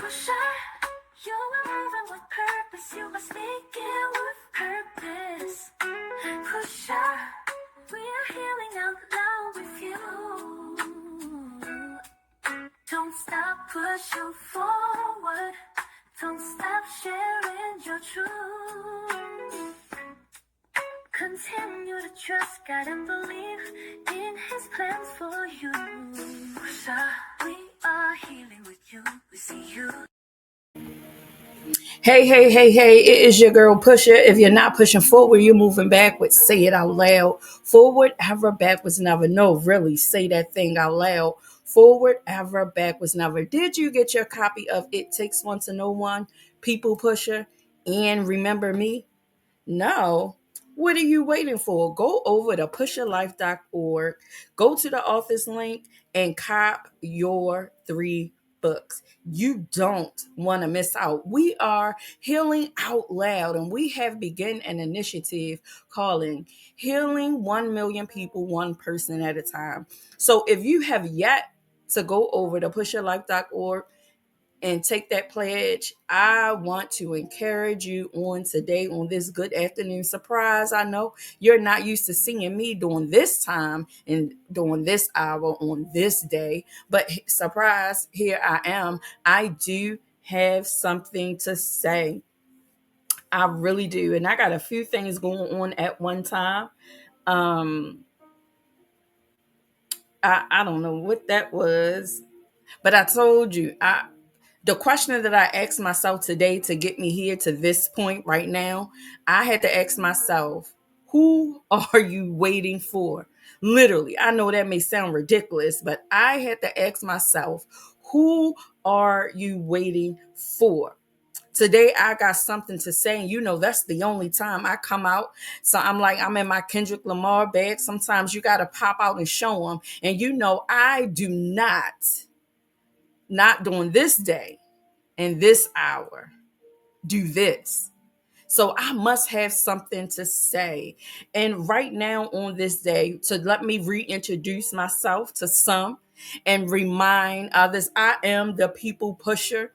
pusher. You are living with purpose. You are speaking with purpose. Pusher. We are healing out loud with you. Don't stop, push you forward. Don't stop sharing your truth. Continue to trust God and believe in His plans for you. Pusher, we are healing with you. We see you. Hey, it is your girl Pusher. If you're not pushing forward, you're moving backwards. Say it out loud. Forward, ever, backwards, never. No, really, say that thing out loud. Forward, ever, backwards, never. Did you get your copy of It Takes One to Know One, People Pusher, and Remember Me? No. What are you waiting for? Go over to pusherlife.org, go to the office link, and cop your 3 books. You don't want to miss out. We are healing out loud, and we have begun an initiative calling Healing 1 Million People, One Person at a Time. So if you have yet to go over to pusherlife.org, and take that pledge, I want to encourage you on today, on this good afternoon surprise. I know you're not used to seeing me during this time and during this hour on this day, but surprise, here I am. I do have something to say. I really do. And I got a few things going on at one time. I don't know what that was, but I told you, the question that I asked myself today to get me here to this point right now, I had to ask myself, who are you waiting for? Literally, I know that may sound ridiculous, but I had to ask myself, who are you waiting for? Today, I got something to say, and that's the only time I come out. So I'm in my Kendrick Lamar bag. Sometimes you got to pop out and show them. And I do not during this day, in this hour, do this. So I must have something to say. And right now on this day, to let me reintroduce myself to some and remind others, I am the people pusher.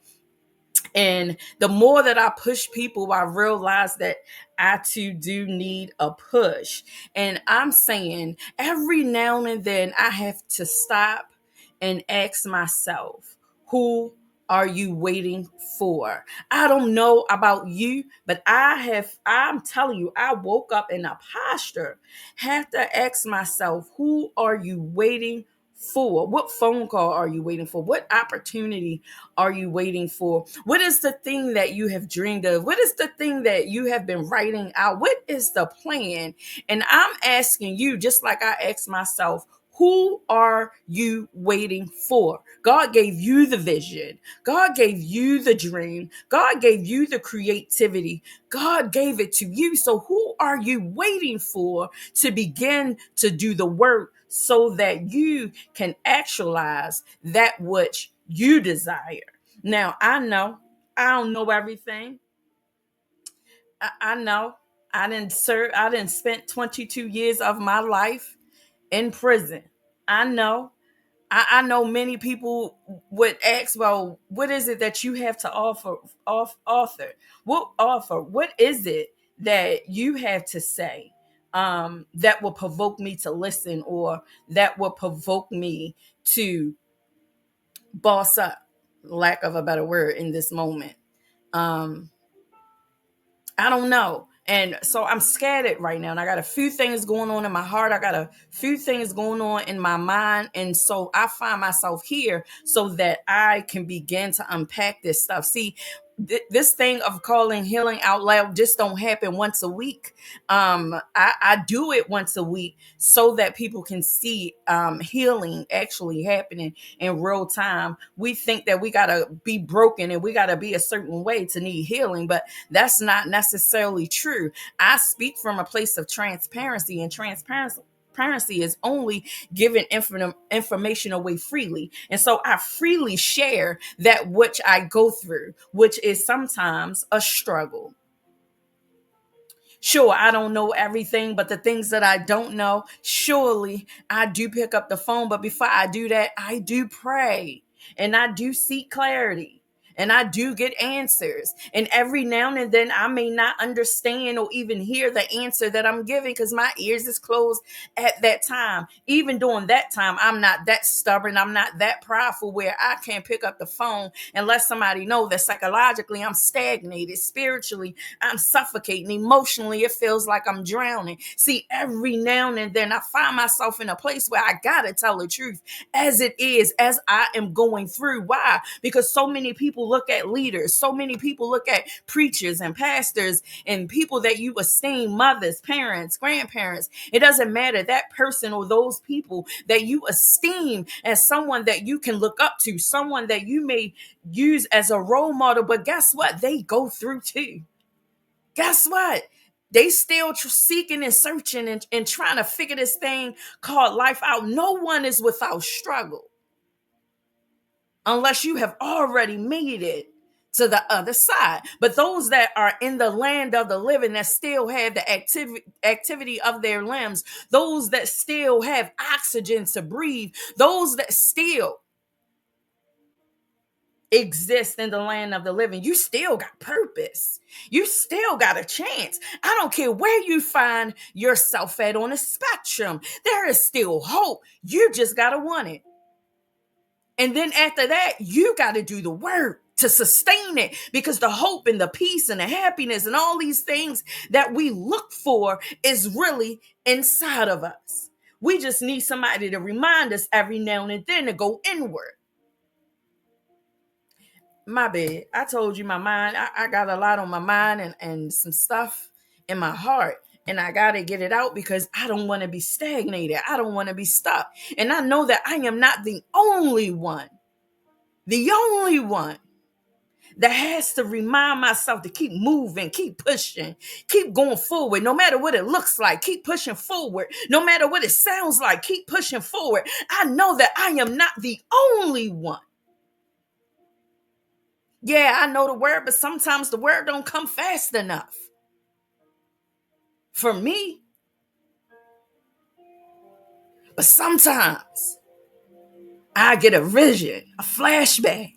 And the more that I push people, I realize that I too do need a push. And I'm saying every now and then I have to stop and ask myself, who are you waiting for? I don't know about you, but I'm telling you, I woke up in a posture, have to ask myself, who are you waiting for? What phone call are you waiting for? What opportunity are you waiting for? What is the thing that you have dreamed of? What is the thing that you have been writing out? What is the plan? And I'm asking you, just like I asked myself, who are you waiting for? God gave you the vision. God gave you the dream. God gave you the creativity. God gave it to you. So who are you waiting for to begin to do the work so that you can actualize that which you desire? Now, I know I don't know everything. I know I didn't spent 22 years of my life in prison. I know. I know many people would ask, well, what is it that you have to author? What offer? What is it that you have to say that will provoke me to listen, or that will provoke me to boss up, lack of a better word, in this moment? Um, I don't know. And so I'm scattered right now. And I got a few things going on in my heart. I got a few things going on in my mind. And so I find myself here so that I can begin to unpack this stuff. See, this thing of calling healing out loud just don't happen once a week. I do it once a week so that people can see healing actually happening in real time. We think that we got to be broken and we got to be a certain way to need healing, but that's not necessarily true. I speak from a place of transparency, and transparency is only giving information away freely. And so I freely share that which I go through, which is sometimes a struggle. Sure, I don't know everything, but the things that I don't know, surely I do pick up the phone. But before I do that, I do pray and I do seek clarity. And I do get answers. And every now and then I may not understand or even hear the answer that I'm giving because my ears is closed at that time. Even during that time, I'm not that stubborn. I'm not that prideful where I can't pick up the phone and let somebody know that psychologically I'm stagnated. Spiritually, I'm suffocating. Emotionally, it feels like I'm drowning. See, every now and then I find myself in a place where I gotta tell the truth as it is, as I am going through. Why? Because so many people look at leaders, so many people look at preachers and pastors and people that you esteem, mothers, parents, grandparents. It doesn't matter. That person or those people that you esteem as someone that you can look up to, someone that you may use as a role model. But guess what? They go through too. Guess what? They still seeking and searching and trying to figure this thing called life out. No one is without struggle unless you have already made it to the other side. But those that are in the land of the living, that still have the activity of their limbs, those that still have oxygen to breathe, those that still exist in the land of the living, you still got purpose. You still got a chance. I don't care where you find yourself at on the spectrum. There is still hope. You just got to want it. And then after that, you got to do the work to sustain it, because the hope and the peace and the happiness and all these things that we look for is really inside of us. We just need somebody to remind us every now and then to go inward. My bad. I told you my mind. I got a lot on my mind and some stuff in my heart. And I got to get it out because I don't want to be stagnated. I don't want to be stuck. And I know that I am not the only one that has to remind myself to keep moving, keep pushing, keep going forward, no matter what it looks like. Keep pushing forward, no matter what it sounds like. Keep pushing forward. I know that I am not the only one. Yeah, I know the word, but sometimes the word don't come fast enough for me. But sometimes I get a vision, a flashback.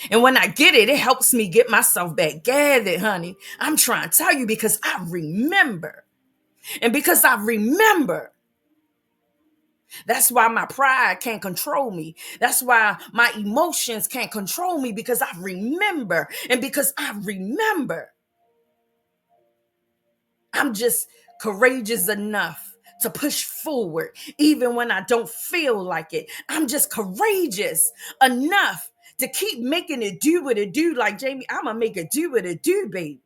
And when I get it, it helps me get myself back gathered, honey. I'm trying to tell you because I remember. And because I remember, that's why my pride can't control me. That's why my emotions can't control me, because I remember. And because I remember, I'm just courageous enough to push forward, even when I don't feel like it. I'm just courageous enough to keep making it do what it do. Like Jamie, I'm going to make it do what it do, baby.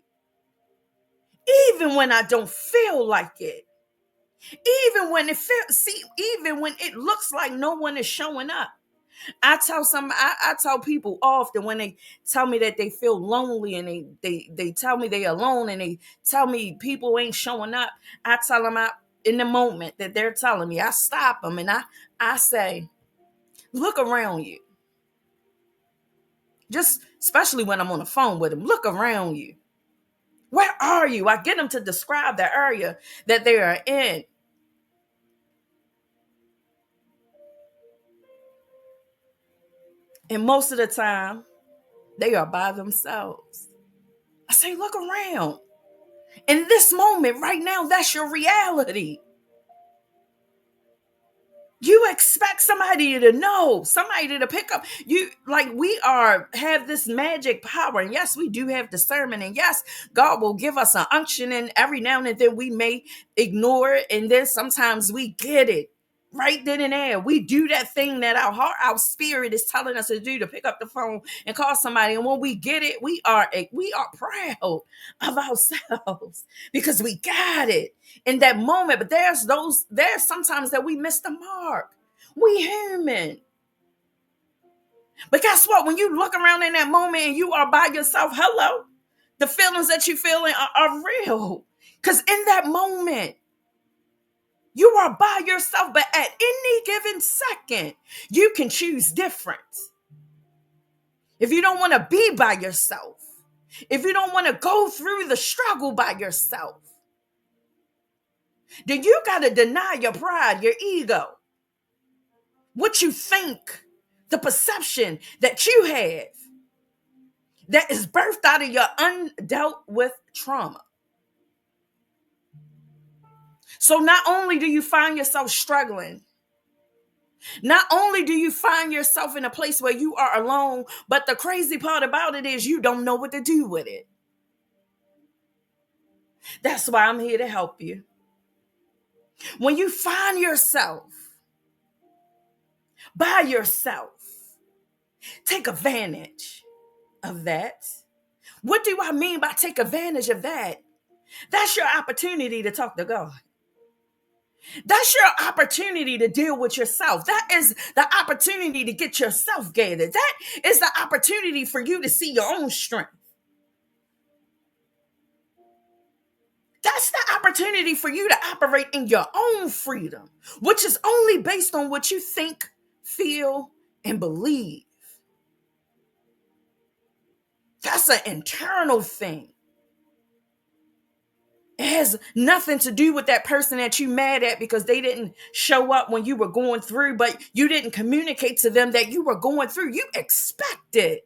Even when I don't feel like it. Even when even when it looks like no one is showing up. I tell people often when they tell me that they feel lonely and they tell me they alone and they tell me people ain't showing up. I tell them in the moment that they're telling me, I stop them and I say, look around you. Just especially when I'm on the phone with them, look around you. Where are you? I get them to describe the area that they are in. And most of the time, they are by themselves. I say, look around. In this moment, right now, that's your reality. You expect somebody to know, somebody to pick up. You like have this magic power. And yes, we do have discernment. And yes, God will give us an unction. And every now and then we may ignore it. And then sometimes we get it. Right then and there, we do that thing that our heart, our spirit is telling us to do, to pick up the phone and call somebody. And when we get it, we are proud of ourselves because we got it in that moment. But there's sometimes that we miss the mark. We human. But guess what? When you look around in that moment and you are by yourself, hello, the feelings that you're feeling are real. Because in that moment, you are by yourself, but at any given second, you can choose difference. If you don't want to be by yourself, if you don't want to go through the struggle by yourself, then you got to deny your pride, your ego, what you think the perception that you have that is birthed out of your undealt with trauma. So not only do you find yourself struggling, not only do you find yourself in a place where you are alone, but the crazy part about it is you don't know what to do with it. That's why I'm here to help you. When you find yourself by yourself, take advantage of that. What do I mean by take advantage of that? That's your opportunity to talk to God. That's your opportunity to deal with yourself. That is the opportunity to get yourself gathered. That is the opportunity for you to see your own strength. That's the opportunity for you to operate in your own freedom, which is only based on what you think, feel, and believe. That's an internal thing. It has nothing to do with that person that you mad at because they didn't show up when you were going through, but you didn't communicate to them that you were going through. You expected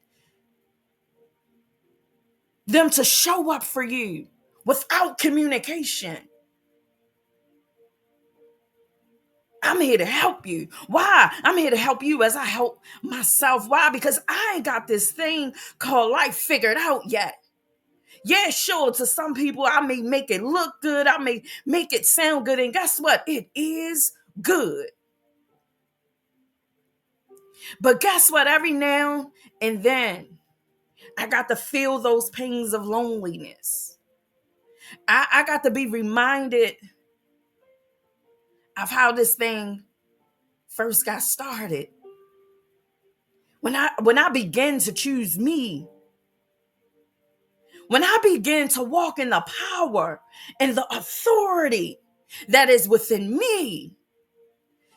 them to show up for you without communication. I'm here to help you. Why? I'm here to help you as I help myself. Why? Because I ain't got this thing called life figured out yet. Yeah, sure, to some people, I may make it look good. I may make it sound good. And guess what? It is good. But guess what? Every now and then, I got to feel those pains of loneliness. I got to be reminded of how this thing first got started. When I began to choose me, when I began to walk in the power and the authority that is within me.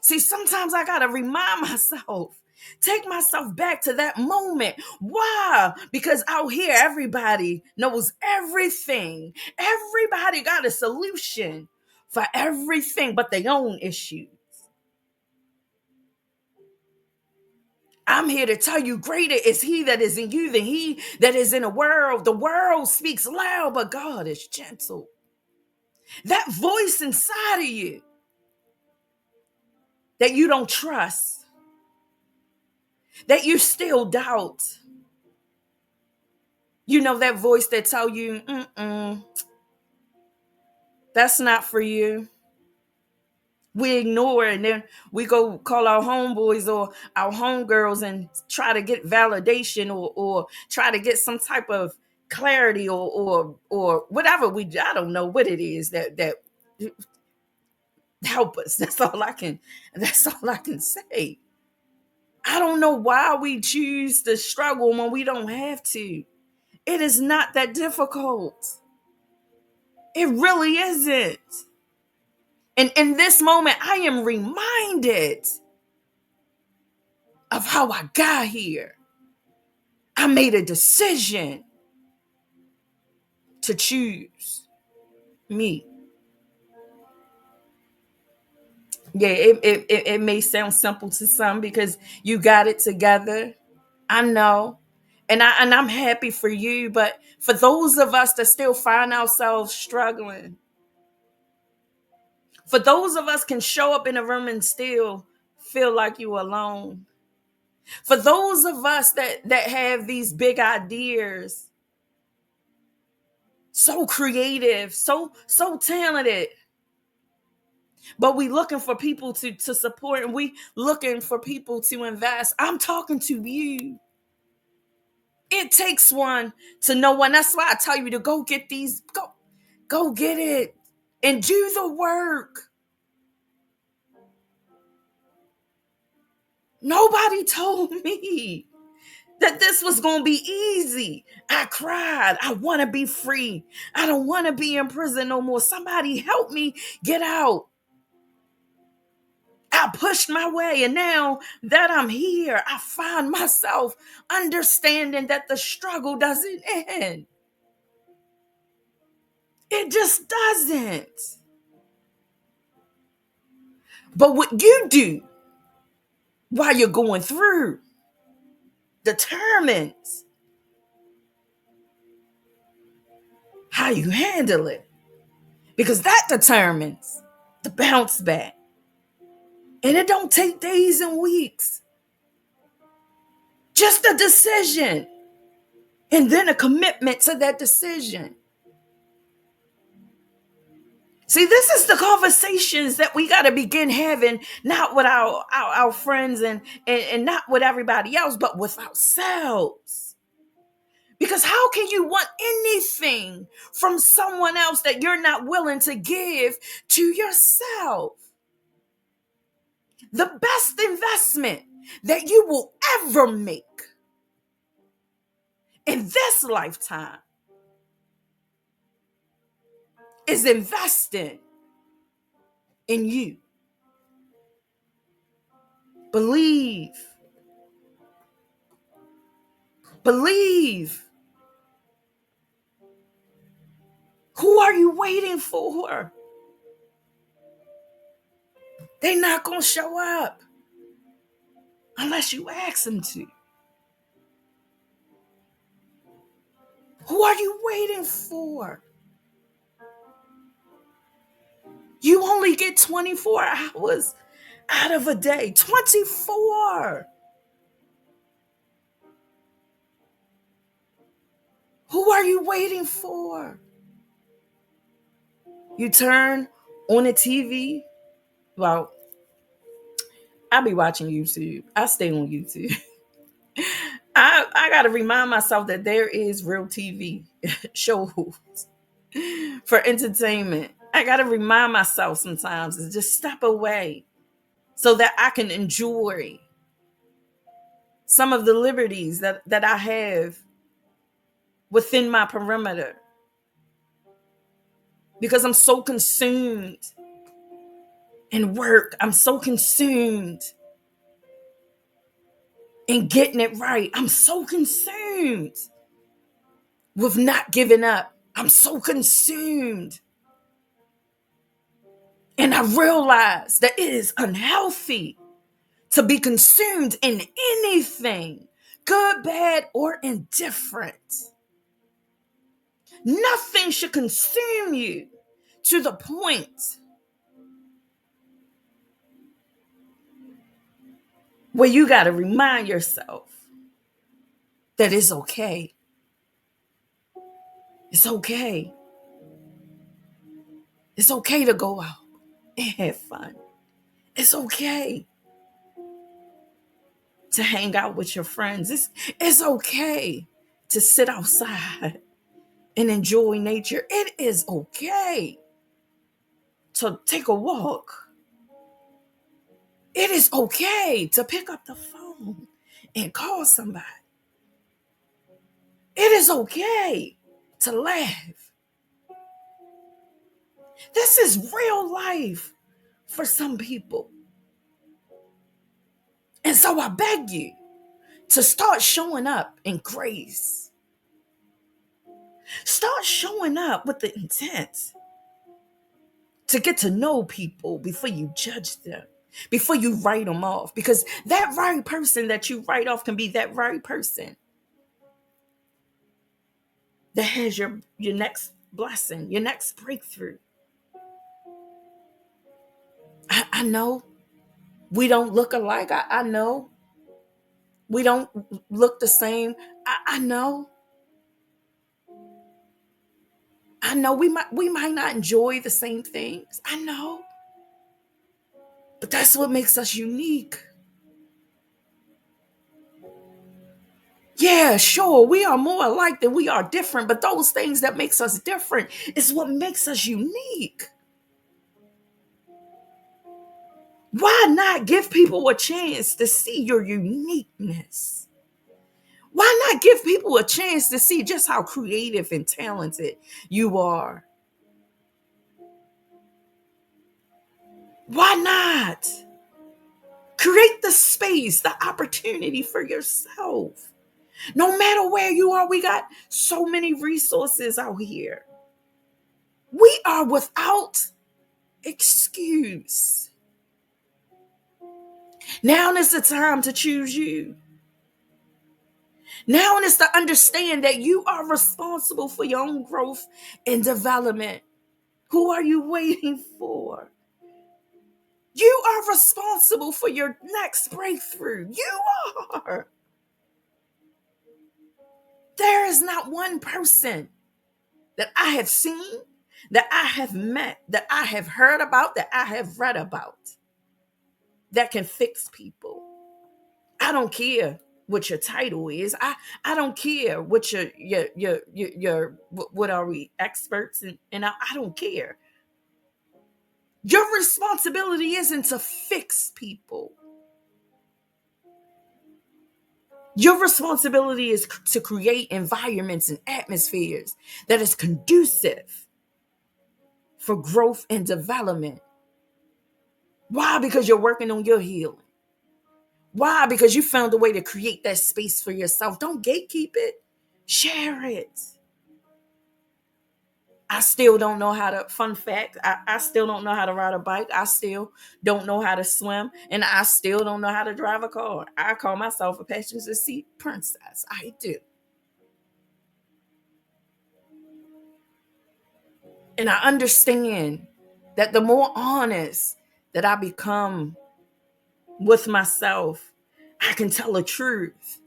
See, sometimes I got to remind myself, take myself back to that moment. Why? Because out here, everybody knows everything. Everybody got a solution for everything but their own issues. I'm here to tell you, greater is he that is in you than he that is in the world. The world speaks loud, but God is gentle. That voice inside of you that you don't trust, that you still doubt. You know, that voice that tell you, that's not for you. We ignore it, and then we go call our homeboys or our homegirls and try to get validation or try to get some type of clarity or whatever I don't know what it is that help us. That's all I can say. I don't know why we choose to struggle when we don't have to. It is not that difficult. It really isn't. And in this moment, I am reminded of how I got here. I made a decision to choose me. Yeah, it may sound simple to some because you got it together. I know. And I'm happy for you, but for those of us that still find ourselves struggling, for those of us can show up in a room and still feel like you're alone. For those of us that have these big ideas, so creative, so talented, but we looking for people to support and we looking for people to invest. I'm talking to you. It takes one to know one. That's why I tell you to go get these, go get it and do the work. Nobody told me that this was going to be easy. I cried. I want to be free. I don't want to be in prison no more. Somebody help me get out. I pushed my way, and now that I'm here, I find myself understanding that the struggle doesn't end. It just doesn't. But what you do while you're going through determines how you handle it, because that determines the bounce back. And it don't take days and weeks. Just a decision. And then a commitment to that decision. See, this is the conversations that we got to begin having, not with our friends and not with everybody else, but with ourselves. Because how can you want anything from someone else that you're not willing to give to yourself? The best investment that you will ever make in this lifetime is investing in you. Believe. Believe. Who are you waiting for? They're not going to show up unless you ask them to. Who are you waiting for? You only get 24 hours out of a day. 24. Who are you waiting for? You turn on the TV. Well, I be watching YouTube. I stay on YouTube. I got to remind myself that there is real TV shows for entertainment. I got to remind myself sometimes to just step away so that I can enjoy some of the liberties that I have within my perimeter. Because I'm so consumed in work. I'm so consumed in getting it right. I'm so consumed with not giving up. I'm so consumed. And I realize that it is unhealthy to be consumed in anything, good, bad, or indifferent. Nothing should consume you to the point where you got to remind yourself that it's okay. It's okay. It's okay to go out and have fun. It's okay to hang out with your friends. It's okay to sit outside and enjoy nature. It is okay to take a walk. It is okay to pick up the phone and call somebody. It is okay to laugh. This is real life for some people. And so I beg you to start showing up in grace. Start showing up with the intent to get to know people before you judge them, before you write them off. Because that very person that you write off can be that very person that has your next blessing, your next breakthrough. I know we don't look alike. I know we don't look the same. I know. I know we might not enjoy the same things. I know. But that's what makes us unique. Yeah, sure, we are more alike than we are different, but those things that makes us different is what makes us unique. Why not give people a chance to see your uniqueness? Why not give people a chance to see just how creative and talented you are? Why not? Create the space, the opportunity for yourself. No matter where you are, we got so many resources out here. We are without excuse. Now is the time to choose you. Now it's to understand that you are responsible for your own growth and development. Who are you waiting for? You are responsible for your next breakthrough. You are. There is not one person that I have seen, that I have met, that I have heard about, that I have read about that can fix people. I don't care what your title is. I don't care what your what are we experts in, and I don't care. Your responsibility isn't to fix people. Your responsibility is to create environments and atmospheres that is conducive for growth and development. Why? Because you're working on your healing. Why? Because you found a way to create that space for yourself. Don't gatekeep it. Share it. I still don't know how to, fun fact, I still don't know how to ride a bike. I still don't know how to swim. And I still don't know how to drive a car. I call myself a passenger seat princess. I do. And I understand that the more honest that I become with myself, I can tell the truth.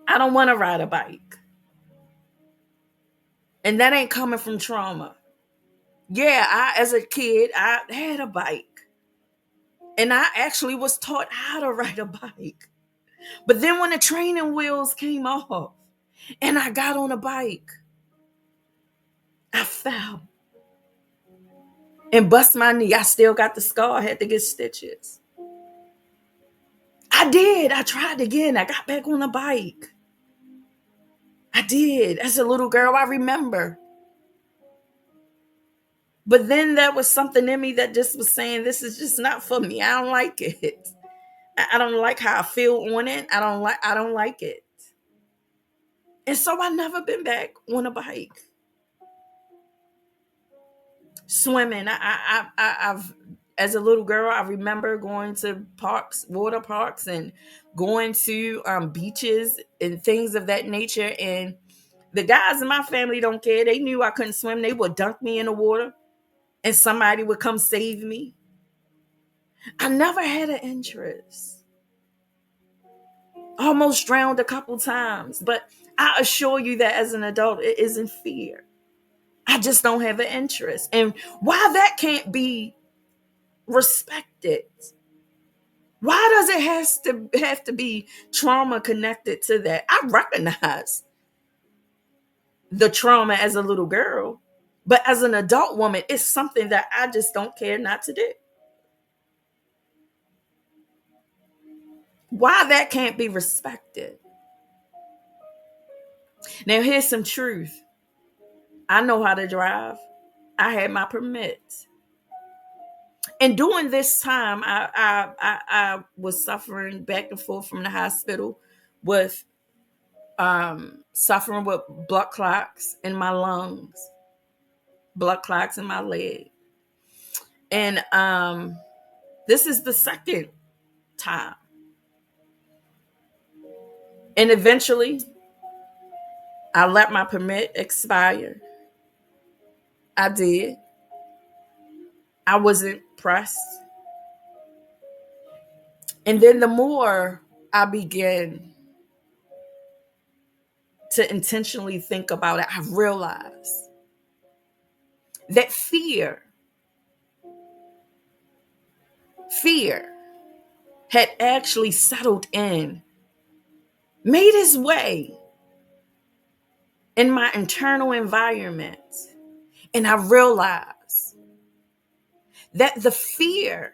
I don't want to ride a bike. And that ain't coming from trauma. Yeah, as a kid, I had a bike. And I actually was taught how to ride a bike. But then when the training wheels came off and I got on a bike, I fell and bust my knee. I still got the scar. I had to get stitches. I did. I tried again. I got back on the bike. I did. As a little girl, I remember. But then there was something in me that just was saying, this is just not for me. I don't like it. I don't like how I feel on it. I don't like it. And so I never been back on a bike. Swimming. I've as a little girl, I remember going to parks, water parks, and going to beaches and things of that nature. And the guys in my family don't care. They knew I couldn't swim. They would dunk me in the water and somebody would come save me. I never had an interest. Almost drowned a couple times. But I assure you that as an adult, it isn't fear. I just don't have an interest. And why that can't be respected? Why does it have to be trauma connected to that? I recognize the trauma as a little girl, but as an adult woman, it's something that I just don't care not to do. Why that can't be respected? Now, here's some truth. I know how to drive. I had my permit. And during this time, I was suffering back and forth from the hospital with suffering with blood clots in my lungs, blood clots in my leg. And this is the second time. And eventually, I let my permit expire. I did. I wasn't pressed. And then the more I began to intentionally think about it, I realized that fear had actually settled in, made its way in my internal environment. And I realized that the fear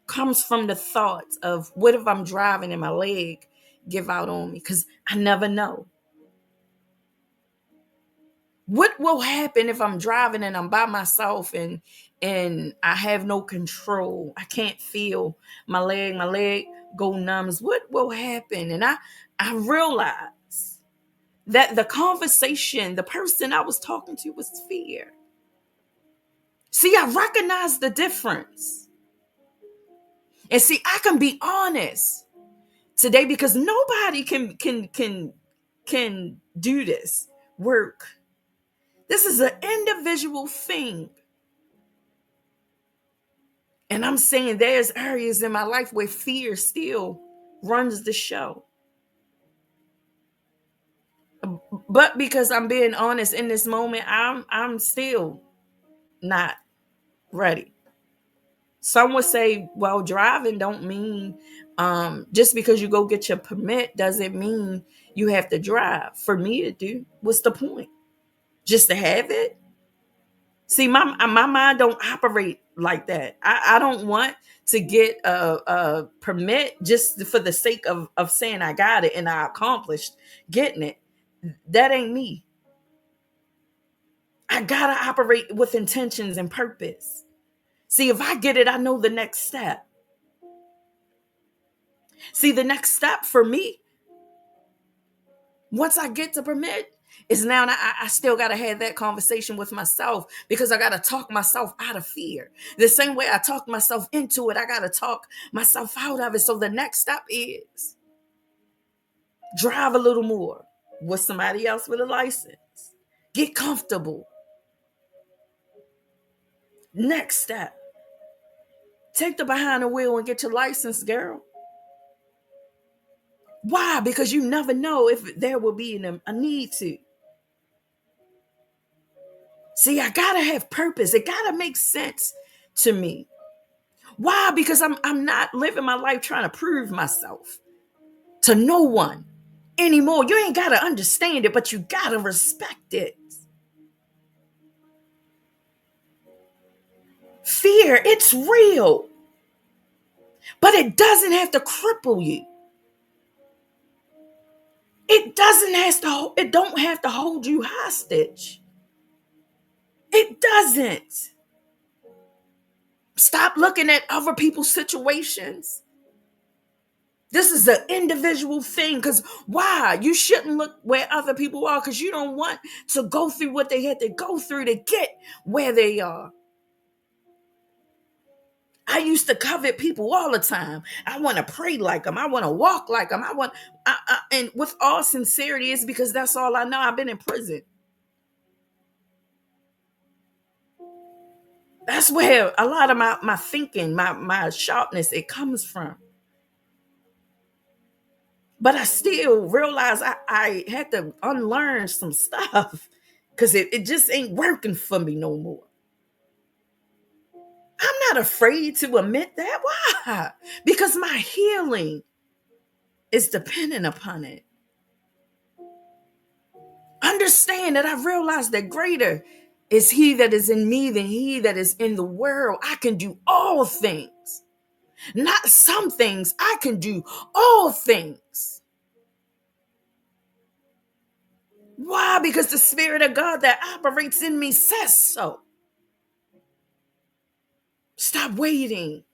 comes from the thoughts of, what if I'm driving and my leg give out on me? Because I never know. What will happen if I'm driving and I'm by myself and I have no control? I can't feel my leg go numb. What will happen? And I realized that the conversation, the person I was talking to was fear. See, I recognize the difference. And see, I can be honest today, because nobody can do this work. This is an individual thing. And I'm saying there's areas in my life where fear still runs the show. But because I'm being honest in this moment, I'm still not ready. Some would say, well, driving don't mean just because you go get your permit doesn't mean you have to drive. For me, it do. What's the point? Just to have it? See, my mind don't operate like that. I don't want to get a permit just for the sake of saying I got it and I accomplished getting it. That ain't me. I gotta operate with intentions and purpose. See, if I get it, I know the next step. See, the next step for me, once I get the permit, is now I still got to have that conversation with myself, because I got to talk myself out of fear. The same way I talked myself into it, I got to talk myself out of it. So the next step is drive a little more with somebody else with a license. Get comfortable. Next step, take the behind the wheel and get your license, girl. Why? Because you never know if there will be a need to. See, I gotta have purpose. It gotta make sense to me. Why? Because I'm not living my life trying to prove myself to no one anymore. You ain't gotta understand it, but you gotta respect it. Fear, it's real, but it doesn't have to cripple you. It don't have to hold you hostage. It doesn't. Stop looking at other people's situations. This is an individual thing. Because why? You shouldn't look where other people are, because you don't want to go through what they had to go through to get where they are. I used to covet people all the time. I want to pray like them. I want to walk like them. And with all sincerity, it's because that's all I know. I've been in prison. That's where a lot of my thinking, my sharpness, it comes from. But I still realize I had to unlearn some stuff, because it just ain't working for me no more. I'm not afraid to admit that. Why? Because my healing is dependent upon it. Understand that I realize that greater is he that is in me than he that is in the world. I can do all things, not some things. I can do all things. Why? Because the Spirit of God that operates in me says so. Stop waiting.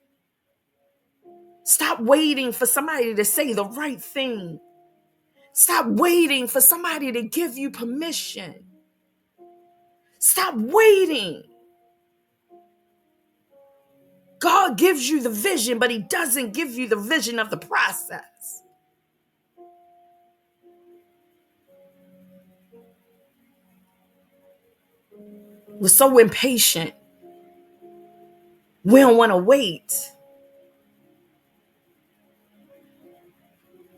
Stop waiting for somebody to say the right thing. Stop waiting for somebody to give you permission. Stop waiting. God gives you the vision, but he doesn't give you the vision of the process. We're so impatient. We don't want to wait.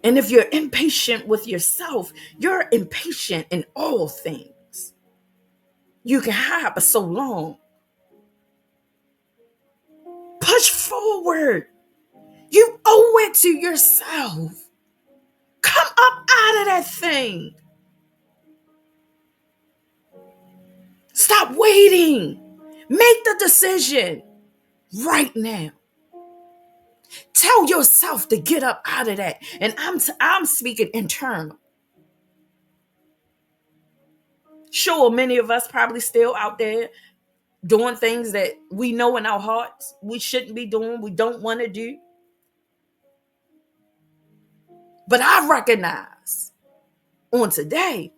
And if you're impatient with yourself, you're impatient in all things. You can hide for so long. Push forward. You owe it to yourself. Come up out of that thing. Stop waiting. Make the decision right now. Tell yourself to get up out of that. And I'm speaking internal. Sure, many of us probably still out there doing things that we know in our hearts we shouldn't be doing, we don't want to do. But I recognize on today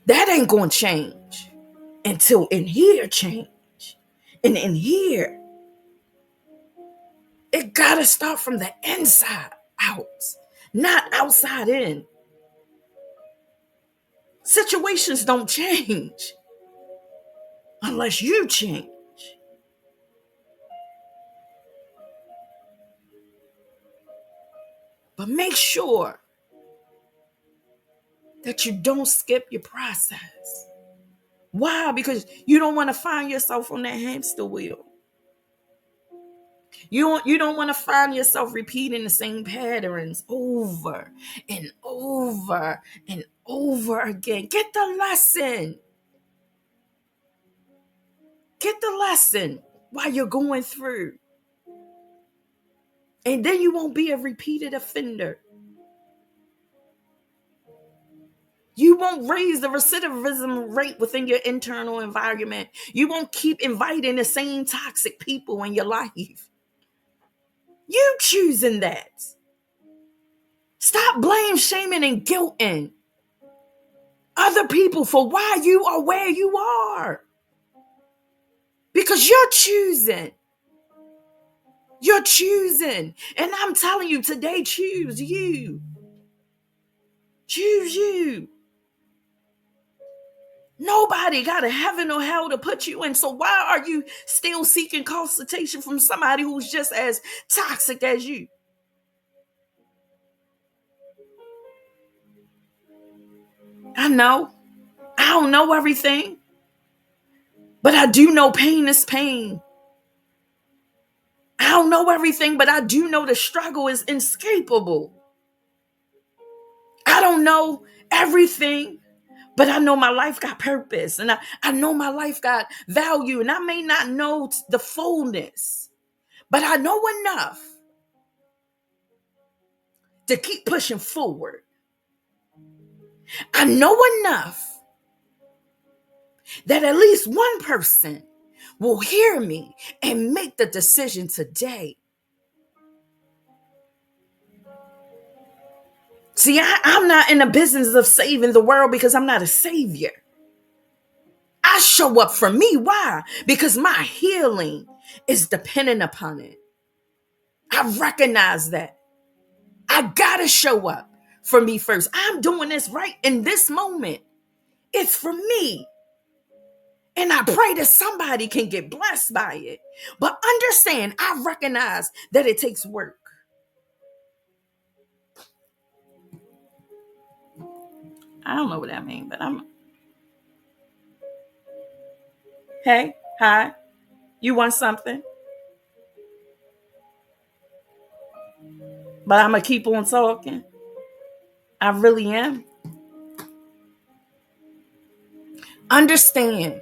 that ain't going to change until in here change. And in here, gotta start from the inside out, not outside in. Situations don't change unless you change. But make sure that you don't skip your process. Why? Because you don't want to find yourself on that hamster wheel. You don't want to find yourself repeating the same patterns over and over and over again. Get the lesson. Get the lesson while you're going through. And then you won't be a repeated offender. You won't raise the recidivism rate within your internal environment. You won't keep inviting the same toxic people in your life. You choosing that. Stop blame, shaming, and guilting other people for why you are where you are. Because you're choosing. You're choosing. And I'm telling you today, choose you. Choose you. Nobody got a heaven or hell to put you in. So why are you still seeking consultation from somebody who's just as toxic as you? I know. I don't know everything. But I do know pain is pain. I don't know everything, but I do know the struggle is inescapable. I don't know everything, but I know my life got purpose. And I know my life got value. And I may not know the fullness, but I know enough to keep pushing forward. I know enough that at least one person will hear me and make the decision today. See, I'm not in the business of saving the world because I'm not a savior. I show up for me. Why? Because my healing is dependent upon it. I recognize that. I gotta show up for me first. I'm doing this right in this moment. It's for me. And I pray that somebody can get blessed by it. But understand, I recognize that it takes work. I don't know what that means, but hey, hi, you want something? But I'm going to keep on talking. I really am. Understand.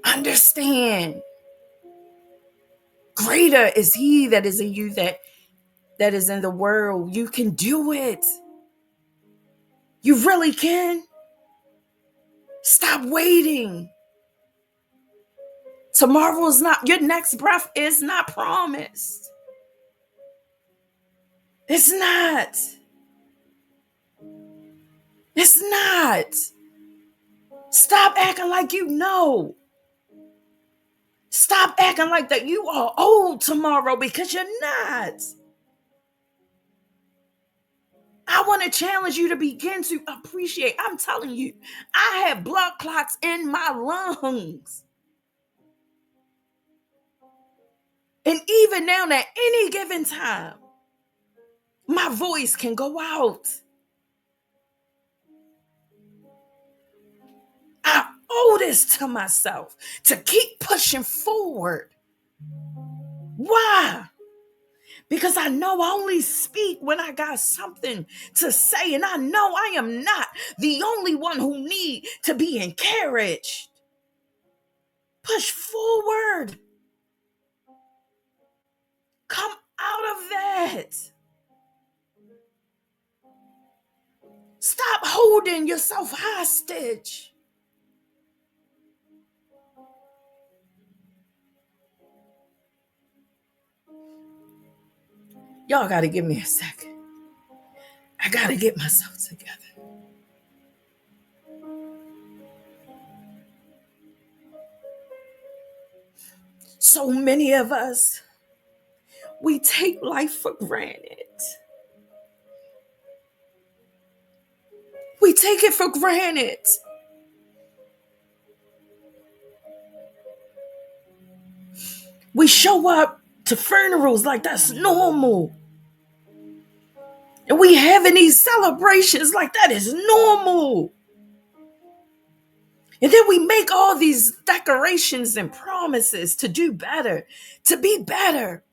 Understand. Greater is he that is in you that is in the world. You can do it. You really can. Stop waiting. Tomorrow is not, your next breath is not promised. It's not. It's not. Stop acting like you know. Stop acting like that you are old tomorrow because you're not. I want to challenge you to begin to appreciate. I'm telling you, I have blood clots in my lungs. And even now, at any given time, my voice can go out. I owe this to myself to keep pushing forward. Why? Because I know I only speak when I got something to say. And I know I am not the only one who need to be encouraged. Push forward. Come out of that. Stop holding yourself hostage. Y'all got to give me a second. I got to get myself together. So many of us, we take life for granted. We take it for granted. We show up to funerals like that's normal. And we having these celebrations like that is normal. And then we make all these decorations and promises to do better, to be better.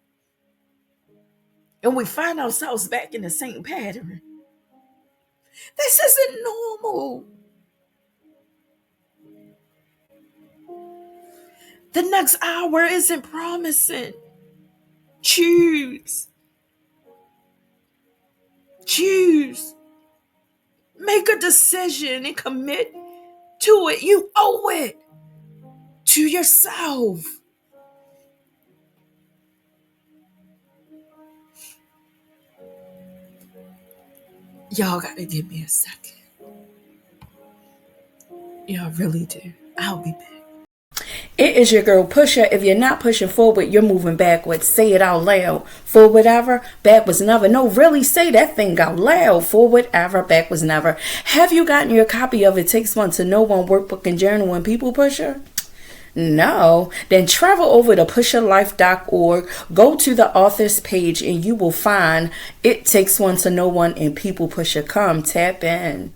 And we find ourselves back in the same pattern. This isn't normal. The next hour isn't promising. Choose. Choose. Make a decision and commit to it. You owe it to yourself. Y'all gotta give me a second. Y'all really do. I'll be back. It is your girl Pusher. If you're not pushing forward, you're moving backwards. Say it out loud. Forward ever, backwards never. No, really say that thing out loud. Forward ever, backwards never. Have you gotten your copy of It Takes One to Know One workbook and journal and people pusher? No, then travel over to pusherlife.org, go to the author's page, and you will find It Takes One to Know One and People Pusher. Come tap in.